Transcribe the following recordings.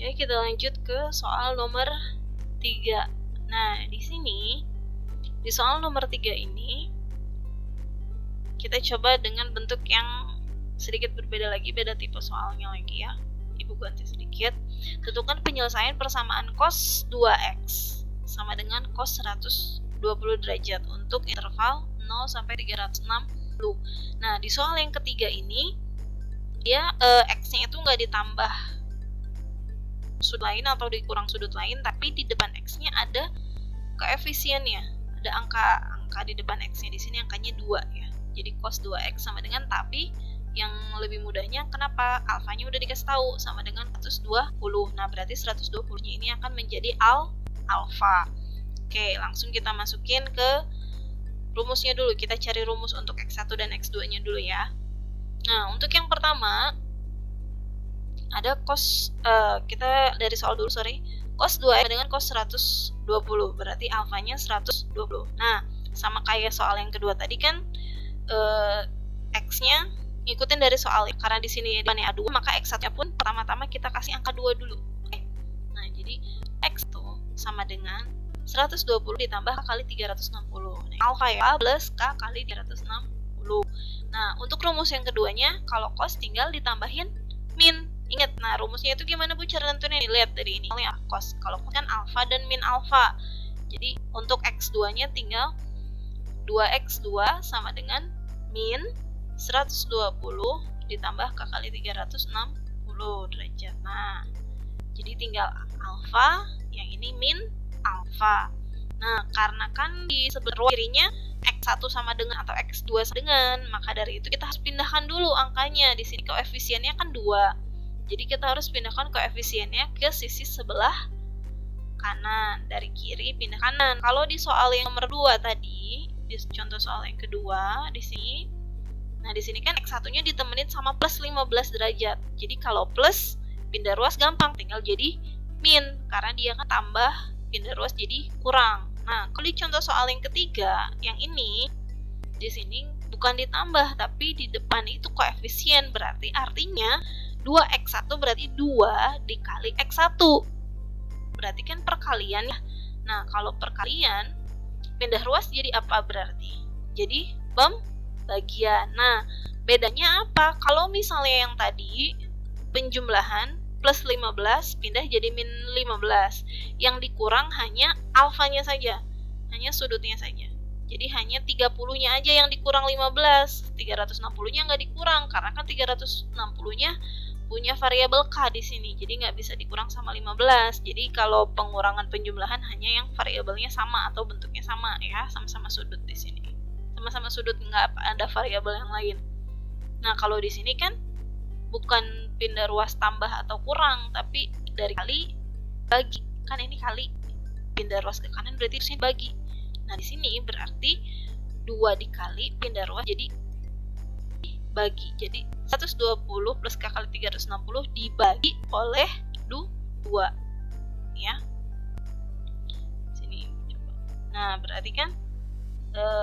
Oke, kita lanjut ke soal nomor 3. Nah, di sini di soal nomor 3 ini kita coba dengan bentuk yang sedikit berbeda lagi, beda tipe soalnya lagi ya. Ibu ganti sedikit. Tentukan penyelesaian persamaan cos 2x sama dengan cos 120 derajat untuk interval 0 sampai 360. Nah, di soal yang ketiga ini dia x-nya itu nggak ditambah sudut lain atau dikurang sudut lain, tapi di depan x-nya ada koefisiennya, ada angka di depan x-nya. Di sini angkanya 2 ya. Jadi cos 2x sama dengan, tapi yang lebih mudahnya kenapa alfanya udah dikasih tahu sama dengan 120. Nah, berarti 120-nya ini akan menjadi alfa. Oke, langsung kita masukin ke rumusnya dulu. Kita cari rumus untuk x1 dan x2-nya dulu ya. Nah, untuk yang pertama ada cos, kita dari soal dulu, cos 2x dengan cos 120, berarti alfanya 120. Nah, sama kayak soal yang kedua tadi kan, x-nya ngikutin dari soal, karena di sini depannya A2, maka x1-nya pun pertama-tama kita kasih angka 2 dulu. Nah, jadi x tuh sama dengan 120 ditambah k kali 360. Nah, alfa ya plus k kali 360. Nah, untuk rumus yang keduanya, kalau cos tinggal ditambahin min. Ingat, nah rumusnya itu gimana Bu cara nentuinnya? Lihat dari ini. Cos. Kalau cos kan alfa dan min alfa. Jadi untuk x2-nya tinggal 2x2 sama dengan min 120 ditambah k kali 360 derajat. Nah, jadi tinggal alfa, yang ini min alfa. Nah, karena kan di sebelah kirinya x1 sama dengan atau x2 sama dengan, maka dari itu kita harus pindahkan dulu angkanya. Di sini koefisiennya kan 2. Jadi kita harus pindahkan koefisiennya ke sisi sebelah kanan. Dari kiri pindah kanan. Kalau di soal yang nomor 2 tadi, di contoh soal yang kedua di sini, nah di sini kan x1-nya ditemenin sama plus 15 derajat. Jadi kalau plus pindah ruas gampang, tinggal jadi min, karena dia kan tambah, pindah ruas jadi kurang. Nah, kalau di contoh soal yang ketiga, yang ini di sini bukan ditambah, tapi di depan itu koefisien, berarti artinya 2x1 berarti 2 dikali x1. Berarti kan perkalian ya. Nah, kalau perkalian pindah ruas jadi apa berarti? Jadi pembagian. Nah, bedanya apa? Kalau misalnya yang tadi penjumlahan plus 15 pindah jadi min 15. Yang dikurang hanya alfanya saja. Hanya sudutnya saja. Jadi hanya 30-nya aja yang dikurang 15. 360-nya nggak dikurang karena kan 360-nya punya variabel k di sini. Jadi nggak bisa dikurang sama 15. Jadi kalau pengurangan penjumlahan hanya yang variabelnya sama atau bentuknya sama ya, sama-sama sudut di sini. Sama-sama sudut, nggak ada variabel yang lain. Nah, kalau di sini kan bukan pindah ruas tambah atau kurang, tapi dari kali bagi. Kan ini kali pindah ruas ke kanan berarti harusnya bagi. Nah, di sini berarti 2 dikali pindah ruas jadi bagi. Jadi 120 plus k kali 360 dibagi oleh 2 ya. Sini coba. Nah, berarti kan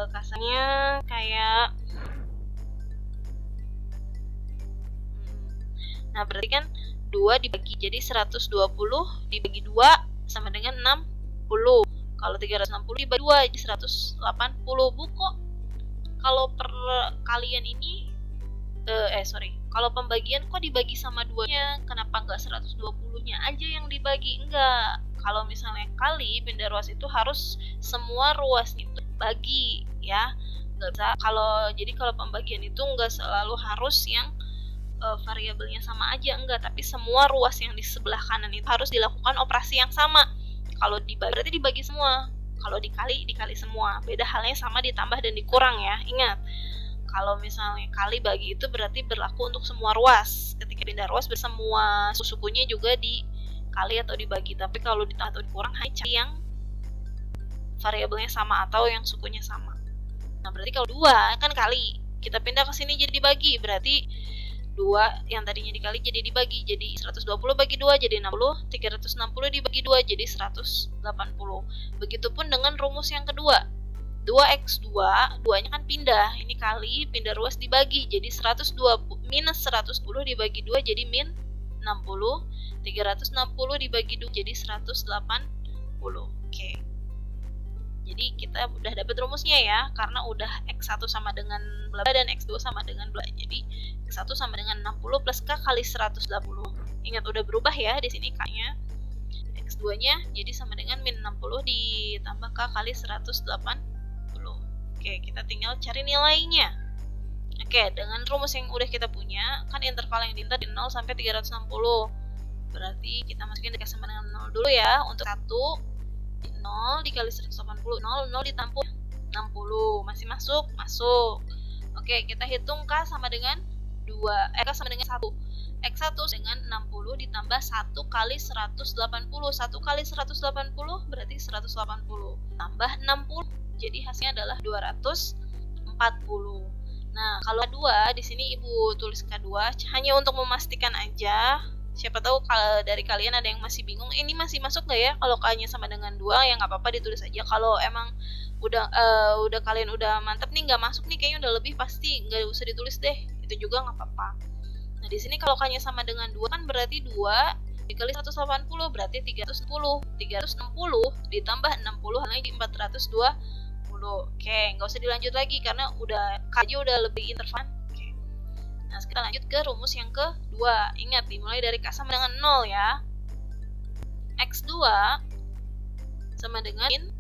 kasarnya kayak nah, berarti kan 2 dibagi, jadi 120 dibagi 2 sama dengan 60. Kalau 360 dibagi 2 jadi 180. Bu, kok kalau perkalian ini kalau pembagian kok dibagi sama 2-nya, kenapa nggak 120-nya aja yang dibagi? Enggak. Kalau misalnya kali pindah ruas itu harus semua ruas itu bagi ya. Nggak bisa. Kalau pembagian itu nggak selalu harus yang variabelnya sama aja, enggak, tapi semua ruas yang di sebelah kanan itu harus dilakukan operasi yang sama. Kalau dibagi berarti dibagi semua. Kalau dikali semua. Beda halnya sama ditambah dan dikurang ya. Ingat. Kalau misalnya kali bagi itu berarti berlaku untuk semua ruas. Ketika pindah ruas bersemua sukunya juga dikali atau dibagi. Tapi kalau ditambah atau dikurang hanya cari yang variabelnya sama atau yang sukunya sama. Nah, berarti kalau 2 kan kali, kita pindah ke sini jadi dibagi. Berarti 2 yang tadinya dikali jadi dibagi. Jadi 120 bagi 2 jadi 60. 360 dibagi 2 jadi 180. Begitupun dengan rumus yang kedua. 2x2, 2-nya kan pindah, ini kali, pindah ruas dibagi, jadi 120 minus 110 dibagi 2 jadi min 60. 360 dibagi 2 jadi 180. Oke. Jadi kita udah dapat rumusnya ya, karena udah X1 sama dengan bla bla dan X2 sama dengan bla. Jadi X1 sama dengan 60 plus K kali 180. Ingat udah berubah ya di sini K-nya. X2-nya jadi sama dengan min 60 ditambah K kali 180. Oke, kita tinggal cari nilainya. Oke, dengan rumus yang udah kita punya, kan interval yang diminta di 0 sampai 360. Berarti kita masukin dikasih sama dengan 0 dulu ya. Untuk 1, 0 dikali 180, 0 ditampung 60. Masih masuk? Masuk. Oke, kita hitung K sama dengan 2, K sama dengan 1. X1 dengan 60 ditambah 1 kali 180. 1 kali 180 berarti 180. Tambah 60. Jadi hasilnya adalah 240. Nah, kalau K2 di sini Ibu tulis K2 hanya untuk memastikan aja. Siapa tahu kalau dari kalian ada yang masih bingung, ini masih masuk nggak ya kalau K-nya sama dengan 2, ya nggak apa-apa ditulis aja. Kalau emang udah kalian udah mantep nih nggak masuk nih kayaknya udah lebih, pasti nggak usah ditulis deh. Itu juga nggak apa-apa. Nah, di sini kalau K-nya sama dengan 2 kan berarti 2 dikali 180 berarti 360. 360 ditambah 60 lagi 420. Oke, nggak usah dilanjut lagi karena udah K aja udah lebih interval. Oke. Nah, kita lanjut ke rumus yang kedua. Ingat, dimulai dari K sama dengan 0 ya. X2 sama dengan min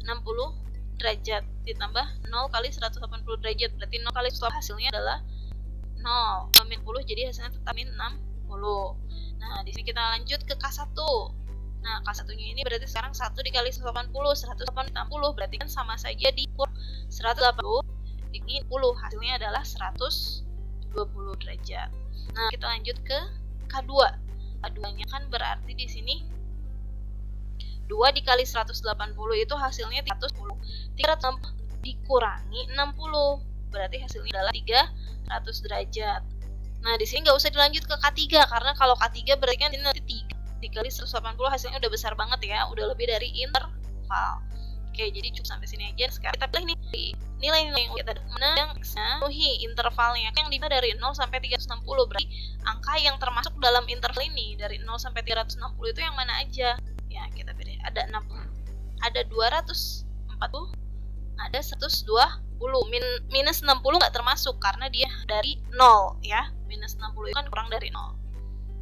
60 derajat ditambah 0 kali 180 derajat. Berarti 0 kali 180 hasilnya adalah 0. Min 10 jadi hasilnya tetap min 60. Nah, di sini kita lanjut ke K1. Nah, K1-nya ini berarti sekarang 1 dikali 180, 180 berarti kan sama saja dikur 180 dikali 10, hasilnya adalah 120 derajat. Nah, kita lanjut ke K2. K2-nya kan berarti di sini 2 dikali 180 itu hasilnya 310. 300 dikurangi 60 berarti hasilnya adalah 300 derajat. Nah, di sini nggak usah dilanjut ke K3 karena kalau K3 berarti kan ini nanti 3 dikali 180 hasilnya udah besar banget ya, udah lebih dari interval. Oke, jadi cukup sampai sini aja. Sekarang kita pilih nih nilai-nilai yang kita mana yang memenuhi intervalnya, yang dimana dari 0 sampai 360. Berarti angka yang termasuk dalam interval ini dari 0 sampai 360 itu yang mana aja? Ya, kita pilih. Ada 60, ada 240, ada 120. Minus 60 nggak termasuk karena dia dari 0 ya. Minus 60 itu kan kurang dari 0. Nah,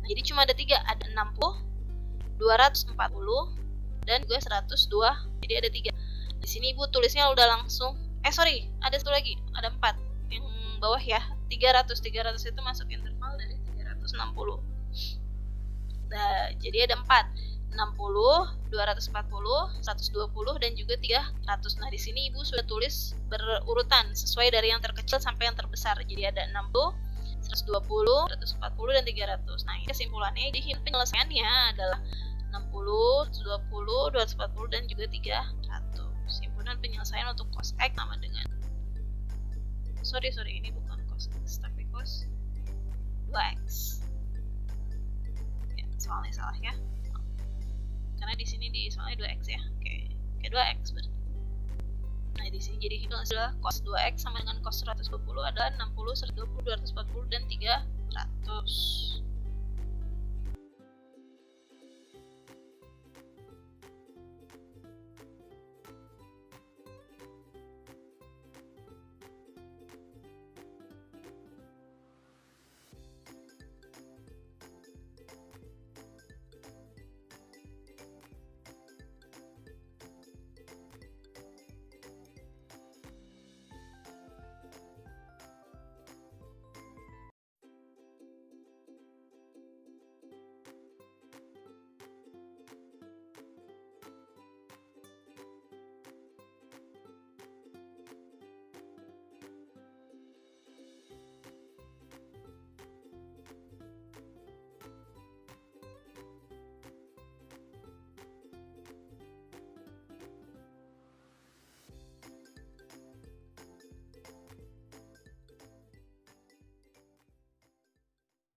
jadi cuma ada 3, ada 60, 240 dan juga 102. Jadi ada 3. Di sini Ibu tulisnya udah langsung. Ada satu lagi, ada 4. Yang bawah ya, 300. 300 itu masuk interval dari 360. Nah, jadi ada 4. 60, 240, 120 dan juga 300. Nah, di sini Ibu sudah tulis berurutan sesuai dari yang terkecil sampai yang terbesar. Jadi ada 60, 120, 140 dan 300. Nah, ini kesimpulannya. Jadi penyelesaiannya adalah 60, 120, 240 dan juga 300. Himpunan penyelesaian untuk cos X sama dengan ini bukan cos X tapi cos 2X. Ya, soalnya salah ya. Karena di sini di soalnya 2X ya. Oke, 2X berarti. Nah, di sini jadi hitungan adalah cos 2X sama dengan cos 120 adalah 60, 120, 240 dan 300.